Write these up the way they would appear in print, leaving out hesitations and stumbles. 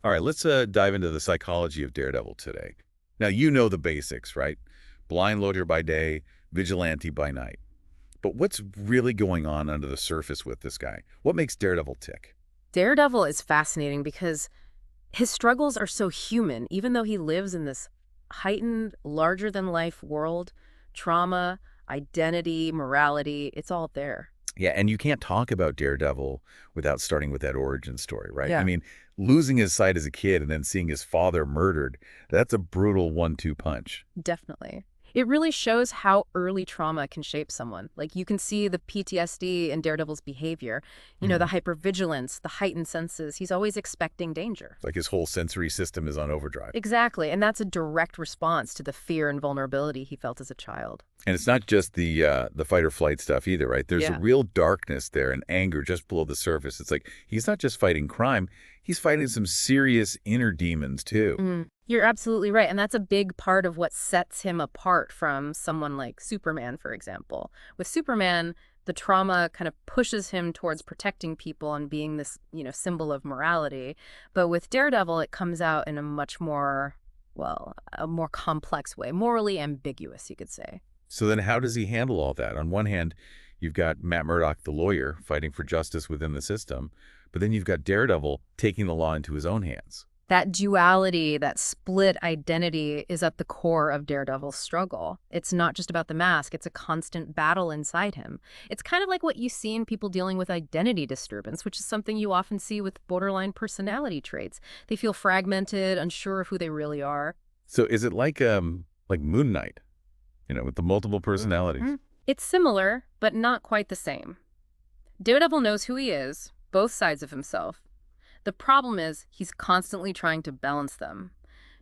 All right, let's dive into the psychology of Daredevil today. Now, you know the basics, right? Blind loader by day, vigilante by night. But what's really going on under the surface with this guy? What makes Daredevil tick? Daredevil is fascinating because his struggles are so human, even though he lives in this heightened, larger than life world. Trauma, identity, morality, it's all there. Yeah, and you can't talk about Daredevil without starting with that origin story, right? I Yeah. mean, losing his sight as a kid and then seeing his father murdered, that's a brutal one-two punch. Definitely. It really shows how early trauma can shape someone. Like you can see the PTSD in Daredevil's behavior, the Mhm. hypervigilance, the heightened senses. He's always expecting danger. Like his whole sensory system is on overdrive. Exactly. And that's a direct response to the fear and vulnerability he felt as a child. And it's not just the fight or flight stuff either, right? There's a Yeah. real darkness there and anger just below the surface. It's like he's not just fighting crime, he's fighting some serious inner demons too. You're absolutely right. And that's a big part of what sets him apart from someone like Superman, for example. With Superman, the trauma kind of pushes him towards protecting people and being this, symbol of morality. But with Daredevil, it comes out in a much more, well, a more complex way, morally ambiguous, you could say. So then how does he handle all that? On one hand, you've got Matt Murdock, the lawyer, fighting for justice within the system, but then you've got Daredevil taking the law into his own hands. That duality, that split identity is at the core of Daredevil's struggle. It's not just about the mask, it's a constant battle inside him. It's kind of like what you see in people dealing with identity disturbance, which is something you often see with borderline personality traits. They feel fragmented, unsure of who they really are. So is it like Moon Knight, with the multiple personalities? Mhm. It's similar, but not quite the same. Daredevil knows who he is, both sides of himself. The problem is he's constantly trying to balance them,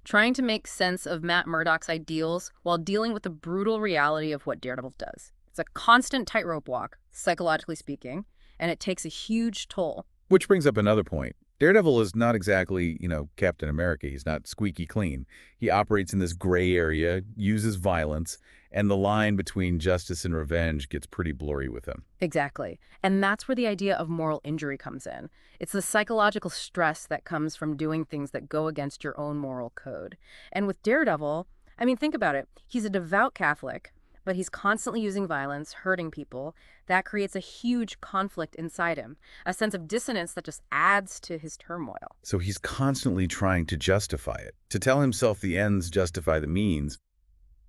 trying to make sense of Matt Murdock's ideals while dealing with the brutal reality of what Daredevil does. It's a constant tightrope walk, psychologically speaking, and it takes a huge toll. Which brings up another point. Daredevil is not exactly, Captain America. He's not squeaky clean. He operates in this gray area, uses violence, and the line between justice and revenge gets pretty blurry with him. Exactly. And that's where the idea of moral injury comes in. It's the psychological stress that comes from doing things that go against your own moral code. And with Daredevil, I mean, think about it. He's a devout Catholic, but he's constantly using violence, hurting people. That creates a huge conflict inside him, a sense of dissonance that just adds to his turmoil. So he's constantly trying to justify it, to tell himself the ends justify the means.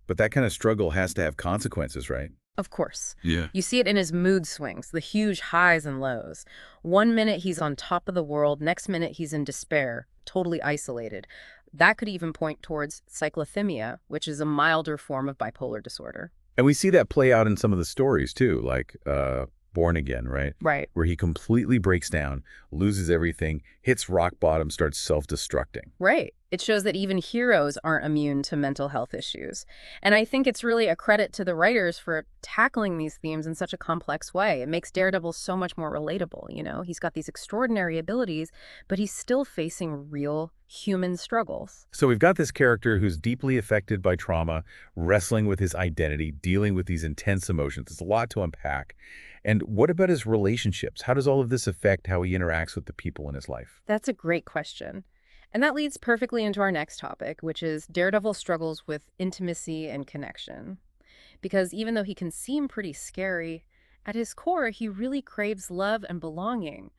But that kind of struggle has to have consequences, right? Of course. Yeah. You see it in his mood swings, the huge highs and lows. One minute he's on top of the world, next minute he's in despair, totally isolated. That could even point towards cyclothymia, which is a milder form of bipolar disorder. And we see that play out in some of the stories too, like Born Again, right? Right. Where he completely breaks down, loses everything, hits rock bottom, starts self-destructing. Right. It shows that even heroes aren't immune to mental health issues. And I think it's really a credit to the writers for tackling these themes in such a complex way. It makes Daredevil so much more relatable. He's got these extraordinary abilities, but he's still facing real human struggles. So we've got this character who's deeply affected by trauma, wrestling with his identity, dealing with these intense emotions. It's a lot to unpack. And what about his relationships? How does all of this affect how he interacts with the people in his life? That's a great question. And that leads perfectly into our next topic, which is Daredevil struggles with intimacy and connection. Because even though he can seem pretty scary, at his core, he really craves love and belonging.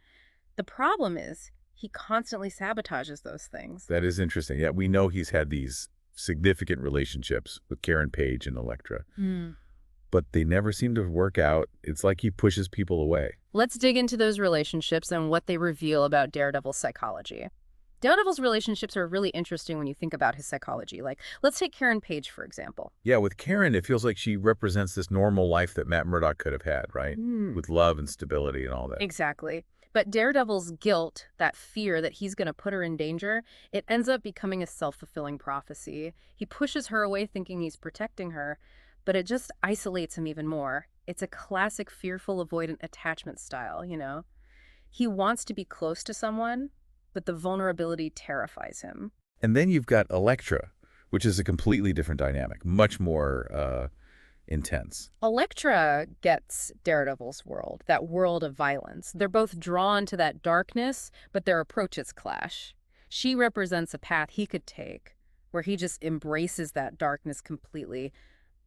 The problem is, he constantly sabotages those things. That is interesting. Yeah, we know he's had these significant relationships with Karen Page and Elektra, but they never seem to work out. It's like he pushes people away. Let's dig into those relationships and what they reveal about Daredevil's psychology. Daredevil's relationships are really interesting when you think about his psychology. Like, let's take Karen Page, for example. Yeah, with Karen, it feels like she represents this normal life that Matt Murdock could have had, right? With love and stability and all that. Exactly. But Daredevil's guilt, that fear that he's going to put her in danger, it ends up becoming a self-fulfilling prophecy. He pushes her away thinking he's protecting her, but it just isolates him even more. It's a classic fearful avoidant attachment style. He wants to be close to someone, but the vulnerability terrifies him. And then you've got Elektra, which is a completely different dynamic, much more intense. Elektra gets Daredevil's world, that world of violence. They're both drawn to that darkness, but their approaches clash. She represents a path he could take, where he just embraces that darkness completely.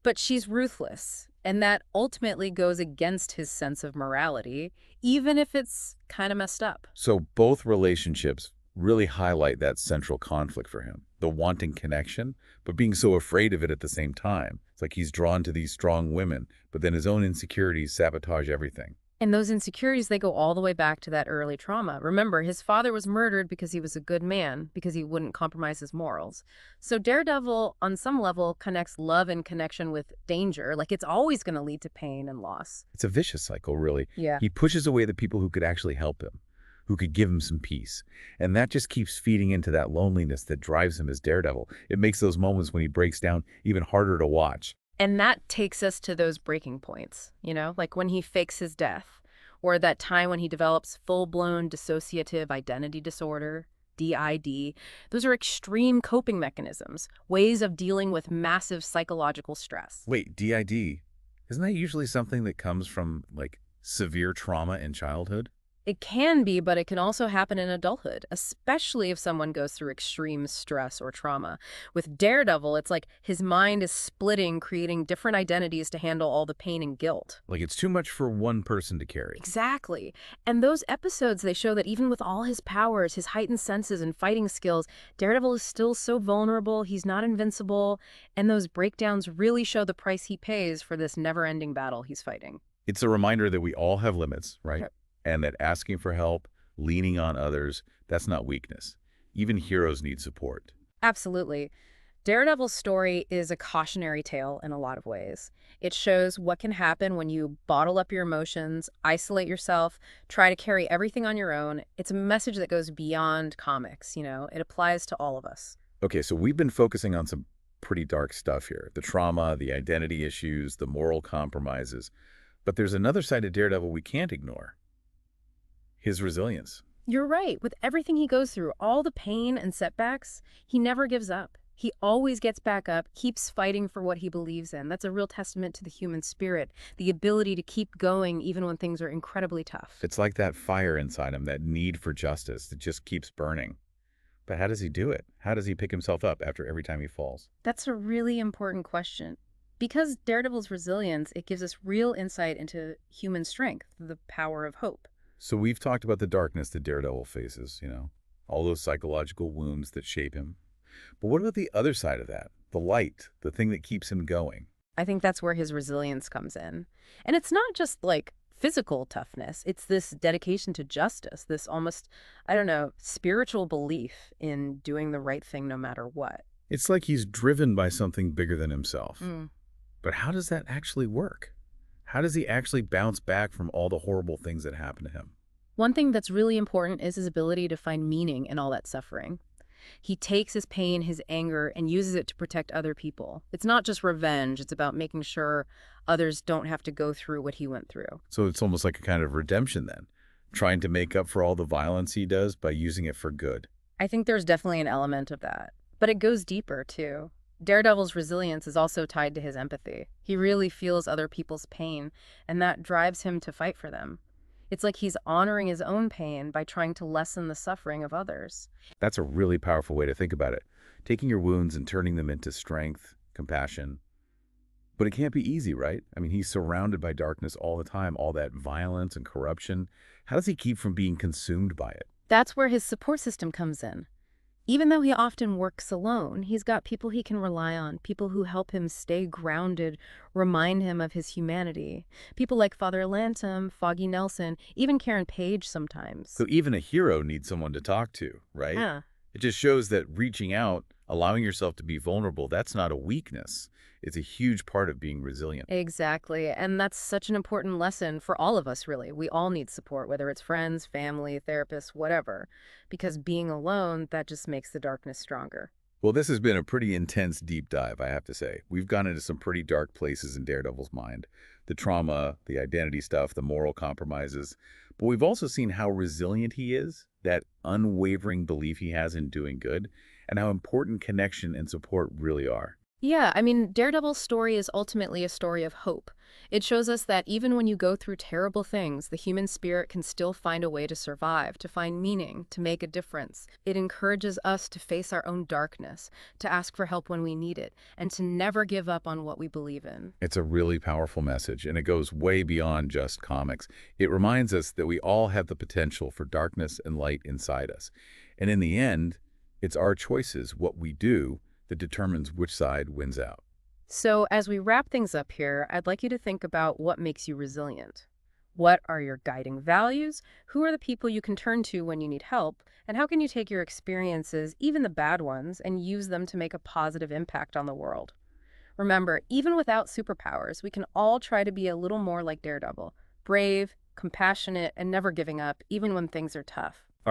But she's ruthless, and that ultimately goes against his sense of morality, even if it's kind of messed up. So both relationships really highlight that central conflict for him, the wanting connection, but being so afraid of it at the same time. It's like he's drawn to these strong women, but then his own insecurities sabotage everything. And those insecurities, they go all the way back to that early trauma. Remember, his father was murdered because he was a good man, because he wouldn't compromise his morals. So Daredevil, on some level, connects love and connection with danger. Like, it's always going to lead to pain and loss. It's a vicious cycle, really. Yeah. He pushes away the people who could actually help him, who could give him some peace. And that just keeps feeding into that loneliness that drives him as Daredevil. It makes those moments when he breaks down even harder to watch. And that takes us to those breaking points, like when he fakes his death, or that time when he develops full-blown dissociative identity disorder, DID. Those are extreme coping mechanisms, ways of dealing with massive psychological stress. Wait, DID, isn't that usually something that comes from, like, severe trauma in childhood? It can be, but it can also happen in adulthood, especially if someone goes through extreme stress or trauma. With Daredevil, it's like his mind is splitting, creating different identities to handle all the pain and guilt. Like it's too much for one person to carry. Exactly. And those episodes, they show that even with all his powers, his heightened senses and fighting skills, Daredevil is still so vulnerable, he's not invincible, and those breakdowns really show the price he pays for this never-ending battle he's fighting. It's a reminder that we all have limits, right? Yep. And that asking for help, leaning on others, that's not weakness. Even heroes need support. Absolutely. Daredevil's story is a cautionary tale in a lot of ways. It shows what can happen when you bottle up your emotions, isolate yourself, try to carry everything on your own. It's a message that goes beyond comics, It applies to all of us. Okay, so we've been focusing on some pretty dark stuff here. The trauma, the identity issues, the moral compromises. But there's another side of Daredevil we can't ignore. His resilience. You're right. With everything he goes through, all the pain and setbacks, he never gives up. He always gets back up, keeps fighting for what he believes in. That's a real testament to the human spirit, the ability to keep going even when things are incredibly tough. It's like that fire inside him, that need for justice that just keeps burning. But how does he do it? How does he pick himself up after every time he falls? That's a really important question. Because Daredevil's resilience, it gives us real insight into human strength, the power of hope. So we've talked about the darkness that Daredevil faces, all those psychological wounds that shape him. But what about the other side of that? The light, the thing that keeps him going. I think that's where his resilience comes in. And it's not just like physical toughness. It's this dedication to justice, this almost, spiritual belief in doing the right thing no matter what. It's like he's driven by something bigger than himself. Mm. But how does that actually work? How does he actually bounce back from all the horrible things that happen to him? One thing that's really important is his ability to find meaning in all that suffering. He takes his pain, his anger, and uses it to protect other people. It's not just revenge. It's about making sure others don't have to go through what he went through. So it's almost like a kind of redemption then, trying to make up for all the violence he does by using it for good. I think there's definitely an element of that. But it goes deeper, too. Daredevil's resilience is also tied to his empathy. He really feels other people's pain, and that drives him to fight for them. It's like he's honoring his own pain by trying to lessen the suffering of others. That's a really powerful way to think about it. Taking your wounds and turning them into strength, compassion. But it can't be easy, right? I mean, he's surrounded by darkness all the time, all that violence and corruption. How does he keep from being consumed by it? That's where his support system comes in. Even though he often works alone, he's got people he can rely on, people who help him stay grounded, remind him of his humanity. People like Father Lantom, Foggy Nelson, even Karen Page sometimes. So even a hero needs someone to talk to, right? Yeah. It just shows that reaching out, allowing yourself to be vulnerable, that's not a weakness. It's a huge part of being resilient. Exactly. And that's such an important lesson for all of us, really. We all need support, whether it's friends, family, therapists, whatever. Because being alone, that just makes the darkness stronger. Well, this has been a pretty intense deep dive, I have to say. We've gone into some pretty dark places in Daredevil's mind. The trauma, the identity stuff, the moral compromises. But we've also seen how resilient he is, that unwavering belief he has in doing good, and how important connection and support really are. Yeah, I mean, Daredevil's story is ultimately a story of hope. It shows us that even when you go through terrible things, the human spirit can still find a way to survive, to find meaning, to make a difference. It encourages us to face our own darkness, to ask for help when we need it, and to never give up on what we believe in. It's a really powerful message, and it goes way beyond just comics. It reminds us that we all have the potential for darkness and light inside us. And in the end, it's our choices, what we do, that determines which side wins out. So, as we wrap things up here, I'd like you to think about what makes you resilient. What are your guiding values? Who are the people you can turn to when you need help? And how can you take your experiences, even the bad ones, and use them to make a positive impact on the world? Remember, even without superpowers, we can all try to be a little more like Daredevil, brave, compassionate, and never giving up, even when things are tough.